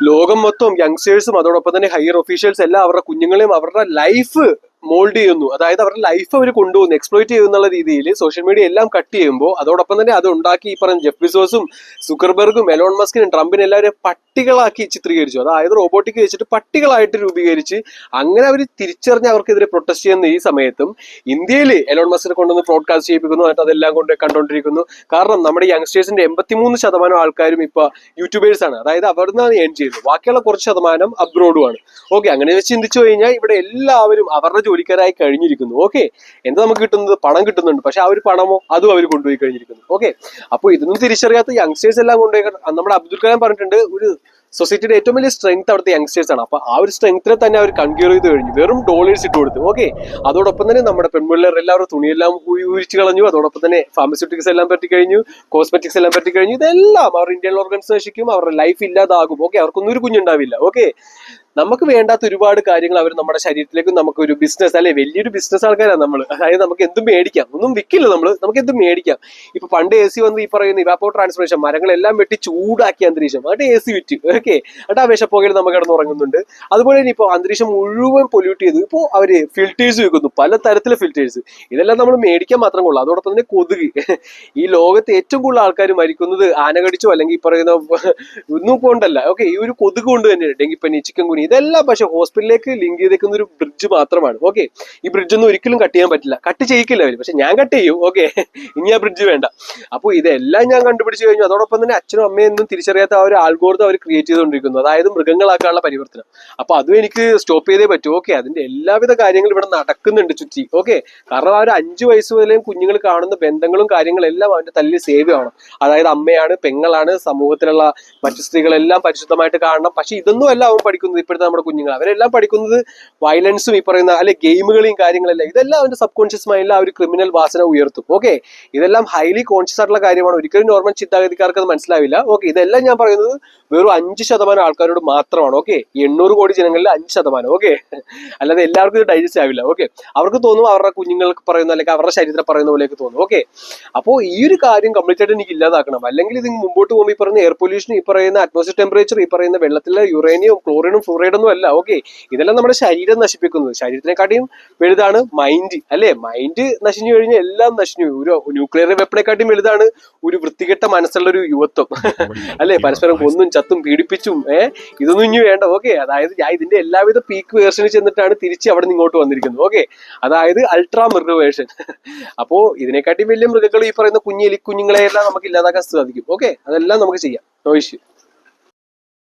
ലോകം മൊത്തം യങ്സ്റ്റേഴ്സും അതോടൊപ്പം തന്നെ ഹയർ ഒഫീഷ്യൽസ് എല്ലാം അവരുടെ കുഞ്ഞുങ്ങളെയും അവരുടെ ലൈഫ് മോൾഡ് ചെയ്യുന്നു. അതായത് അവരുടെ ലൈഫ് അവർ കൊണ്ടുപോകുന്നു, എക്സ്പ്ലോയിറ്റ് ചെയ്യുന്നുള്ള രീതിയിൽ സോഷ്യൽ മീഡിയ എല്ലാം കട്ട് ചെയ്യുമ്പോൾ അതോടൊപ്പം തന്നെ അത് ഉണ്ടാക്കി ഈ പറഞ്ഞ ജെഫ് ബിസോസും സുക്കർബർഗും എലോൺ മസ്കിനും ട്രംപിനും എല്ലാവരും പട്ടികളാക്കി ചിത്രീകരിച്ചു. അതായത് റോബോട്ടിക് വെച്ചിട്ട് പട്ടികളായിട്ട് രൂപീകരിച്ച് അങ്ങനെ അവർ തിരിച്ചറിഞ്ഞ് അവർക്കെതിരെ പ്രൊട്ടസ്റ്റ് ചെയ്യുന്ന ഈ സമയത്തും ഇന്ത്യയിൽ എലോൺ മസ്കിനെ കൊണ്ടുവന്ന് ബ്രോഡ്കാസ്റ്റ് ചെയ്യിപ്പിക്കുന്നു, എന്നിട്ട് അതെല്ലാം കൊണ്ട് കണ്ടുകൊണ്ടിരിക്കുന്നു. കാരണം നമ്മുടെ യങ്സ്റ്റേഴ്സിന്റെ 83% ആൾക്കാരും ഇപ്പൊ യൂട്യൂബേഴ്സ് ആണ്. അതായത് അവിടെ നിന്നാണ് ഏൺ ചെയ്യുന്നത്. ബാക്കിയുള്ള കുറച്ച് ശതമാനം അബ്രോഡുമാണ്. ഓക്കെ, അങ്ങനെ വെച്ച് ചിന്തിച്ചു കഴിഞ്ഞാൽ ഇവിടെ എല്ലാവരും അവരുടെ ജോലിക്കാരായി കഴിഞ്ഞിരിക്കുന്നു. ഓക്കെ, എന്താ നമുക്ക് കിട്ടുന്നത്? പണം കിട്ടുന്നുണ്ട്. പക്ഷെ ആ ഒരു പണമോ അതും അവർ കൊണ്ടുപോയി കഴിഞ്ഞിരിക്കുന്നു. ഓക്കെ, അപ്പോൾ ഇതൊന്നും തിരിച്ചറിയാത്ത യങ്സ്റ്റേഴ്സ് എല്ലാം കൊണ്ടുപോയി. നമ്മുടെ അബ്ദുൽ കലാം പറഞ്ഞിട്ടുണ്ട്, ഒരു സൊസൈറ്റിയുടെ ഏറ്റവും വലിയ സ്ട്രെങ്ത് അവിടുത്തെ യങ്സ്റ്റേഴ്സ് ആണ്. അപ്പൊ ആ ഒരു സ്ട്രെങ്ത്തിനെ തന്നെ അവർ കൺക്യൂർ ചെയ്ത് കഴിഞ്ഞു, വെറും ഡോളേഴ്സ് ഇട്ട് കൊടുത്തു. ഓക്കെ, അതോടൊപ്പം തന്നെ നമ്മുടെ പെൺപിള്ളേർ എല്ലാവരും തുണിയെല്ലാം ഊരിച്ചു കളഞ്ഞു. അതോടൊപ്പം തന്നെ ഫാർമസ്യൂട്ടിക്സ് എല്ലാം പറ്റി കഴിഞ്ഞു, കോസ്മെറ്റിക്സ് എല്ലാം പറ്റി കഴിഞ്ഞു. ഇതെല്ലാം അവർ ഇന്ത്യൻ ഓർഗൻസ് നശിക്കും, അവരുടെ ലൈഫ് ഇല്ലാതാകും. ഓക്കെ, അവർക്കൊന്നും ഒരു കുഞ്ഞുണ്ടാവില്ല. ഓക്കെ, നമുക്ക് വേണ്ടാത്ത ഒരുപാട് കാര്യങ്ങൾ അവർ നമ്മുടെ ശരീരത്തിലേക്ക്, നമുക്ക് ഒരു ബിസിനസ് അല്ലെ, വലിയൊരു ബിസിനസ് ആൾക്കാരാണ് നമ്മൾ. അതായത് നമുക്ക് എന്തും മേടിക്കാം, ഒന്നും വിൽക്കില്ല നമ്മൾ, നമുക്ക് എന്തും മേടിക്കാം. ഇപ്പൊ പണ്ട് എ സി വന്ന് ഈ പറയുന്ന ഇവാപ്പോ ട്രാൻസ്ഫോർമേഷൻ, മരങ്ങളെല്ലാം വെട്ടി ചൂടാക്കിയ അന്തരീക്ഷം, എന്നിട്ട് എ സി വിറ്റ്. ഓക്കെ, എന്നിട്ട് ആ വിഷപ്പുകയിൽ നമ്മൾ കിടന്ന് ഉറങ്ങുന്നുണ്ട്. അതുപോലെ തന്നെ ഇപ്പോൾ അന്തരീക്ഷം മുഴുവൻ പൊല്യൂട്ട് ചെയ്തു. ഇപ്പോൾ അവര് ഫിൽറ്റേഴ്സ് വെക്കുന്നു, പല തരത്തിലെ ഫിൽറ്റേഴ്സ്. ഇതെല്ലാം നമ്മൾ മേടിക്കാൻ മാത്രം കൊള്ളു. അതോടൊപ്പം തന്നെ കൊതുക്. ഈ ലോകത്ത് ഏറ്റവും കൂടുതൽ ആൾക്കാർ മരിക്കുന്നത് ആന കടിച്ചോ അല്ലെങ്കിൽ ഈ പറയുന്ന ഒന്നും കൊണ്ടല്ല. ഓക്കെ, ഈ ഒരു കൊതുക് കൊണ്ട് തന്നെയാണ് ഡെങ്കിപ്പനി, ചിക്കൻ കുനി, ഇതെല്ലാം. പക്ഷെ ഹോസ്പിറ്റലിലേക്ക് ലിങ്ക് ചെയ്തേക്കുന്ന ഒരു ബ്രിഡ്ജ് മാത്രമാണ്. ഓക്കെ, ഈ ബ്രിഡ്ജ് ഒന്നും ഒരിക്കലും കട്ട് ചെയ്യാൻ പറ്റില്ല. കട്ട് ചെയ്യിക്കില്ല അവര്, പക്ഷെ ഞാൻ കട്ട് ചെയ്യും. ഓക്കെ, ഇനി ആ ബ്രിഡ്ജ് വേണ്ട. അപ്പോൾ ഇതെല്ലാം ഞാൻ കണ്ടുപിടിച്ച് കഴിഞ്ഞു. അതോടൊപ്പം തന്നെ അച്ഛനും അമ്മയും ഒന്നും തിരിച്ചറിയാത്ത ആ ഒരു ആൽഗോരിതം അവർ ക്രിയേറ്റ് ചെയ്തുകൊണ്ടിരിക്കുന്നു, അതായത് മൃഗങ്ങളാക്കാനുള്ള പരിവർത്തനം. അപ്പൊ അതും എനിക്ക് സ്റ്റോപ്പ് ചെയ്തേ പറ്റൂ. ഓക്കെ, അതിന്റെ എല്ലാവിധ കാര്യങ്ങളും ഇവിടെ നടക്കുന്നുണ്ട് ചുറ്റി. ഓക്കെ, കാരണം ആ ഒരു 5 വയസ്സ് മുതലേ കുഞ്ഞുങ്ങൾ കാണുന്ന ബന്ധങ്ങളും കാര്യങ്ങളും എല്ലാം അവന്റെ തല്ലിൽ സേവ് ആവണം. അതായത് അമ്മയാണ്, പെങ്ങളാണ്, സമൂഹത്തിലുള്ള മറ്റു സ്ത്രീകളെല്ലാം പരിശുദ്ധമായിട്ട് കാണണം. പക്ഷെ ഇതൊന്നും അല്ല അവൻ പഠിക്കുന്നത്. ഇപ്പോഴത്തെ നമ്മുടെ കുഞ്ഞുങ്ങൾ അവരെല്ലാം പഠിക്കുന്നത് വയലൻസും ഈ പറയുന്ന അല്ലെ ഗെയിമുകളെയും കാര്യങ്ങളെല്ലാം. ഇതെല്ലാം അവന്റെ സബ് കോൺഷ്യസ് മൈൻഡിൽ ആ ഒരു ക്രിമിനൽ വാസന ഉയർത്തും. ഓക്കെ, ഇതെല്ലാം ഹൈലി കോൺഷ്യസ് ആയിട്ടുള്ള കാര്യമാണ്. ഒരിക്കലും നോർമൽ ചിന്താഗതിക്കാർക്ക് അത് മനസ്സിലാവില്ല. ഓക്കെ, ഇതെല്ലാം ഞാൻ പറയുന്നത് വെറും 5% ആൾക്കാരോട് മാത്രമാണ്. ഓക്കെ, 800 കോടി ജനങ്ങളിൽ 5%. ഓക്കെ, അല്ലാതെ എല്ലാവർക്കും ഇത് ഡൈജസ്റ്റ് ആവില്ല. ഓക്കെ, അവർക്ക് തോന്നും അവരുടെ കുഞ്ഞുങ്ങൾക്ക് പറയുന്ന അല്ലെങ്കിൽ അവരുടെ ശരീരത്തിൽ പറയുന്ന പോലെയൊക്കെ തോന്നും. ഓക്കെ, അപ്പോൾ ഈ ഒരു കാര്യം കംപ്ലീറ്റ് ആയിട്ട് എനിക്ക് ഇല്ലാതാക്കണം. അല്ലെങ്കിൽ ഇത് മുമ്പോട്ട് പോകുമ്പോൾ ഈ പറയുന്ന എയർ പൊല്യൂഷൻ, ഈ പറയുന്ന അറ്റ്മോസ്ഫിയർ ടെമ്പറേച്ചർ, ഈ പറയുന്ന വെള്ളത്തിലെ യുറേനിയം, ക്ലോറിനും, ഫ്ലൂറൈഡൊന്നും അല്ല. ഓക്കെ, ഇതെല്ലാം നമ്മുടെ ശരീരം നശിപ്പിക്കുന്നത്. ശരീരത്തിനെക്കാട്ടിയും വലുതാണ് മൈൻഡ്. അല്ലെ, മൈൻഡ് നശിഞ്ഞു കഴിഞ്ഞാൽ എല്ലാം നശിഞ്ഞു. ഒരു ന്യൂക്ലിയർ വെപ്പണെക്കാട്ടിയും വലുതാണ് ഒരു വൃത്തികെട്ട മനസ്സുള്ള ഒരു യുവത്വം. അല്ലെ, പരസ്പരം കൊന്നും ചത്തും പീഡിപ്പിച്ചും ഇതൊന്നും ഇനി വേണ്ട. ഓക്കെ, അതായത് ഞാൻ ഇതിന്റെ എല്ലാവിധ പീക്ക് വേർഷനിൽ ചെന്നിട്ടാണ് തിരിച്ച് അവിടെ നിന്ന് ഇങ്ങോട്ട് വന്നിരിക്കുന്നത്. ഓക്കെ, അതായത് അൾട്രാ മൃഗ വേർഷൻ. അപ്പോ ഇതിനെക്കാട്ടി വലിയ മൃഗങ്ങൾ ഈ പറയുന്ന കുഞ്ഞുങ്ങളെ എല്ലാം നമുക്ക് ഇല്ലാതാക്കാൻ സാധിക്കും. ഓക്കെ, അതെല്ലാം നമുക്ക് ചെയ്യാം. No issue.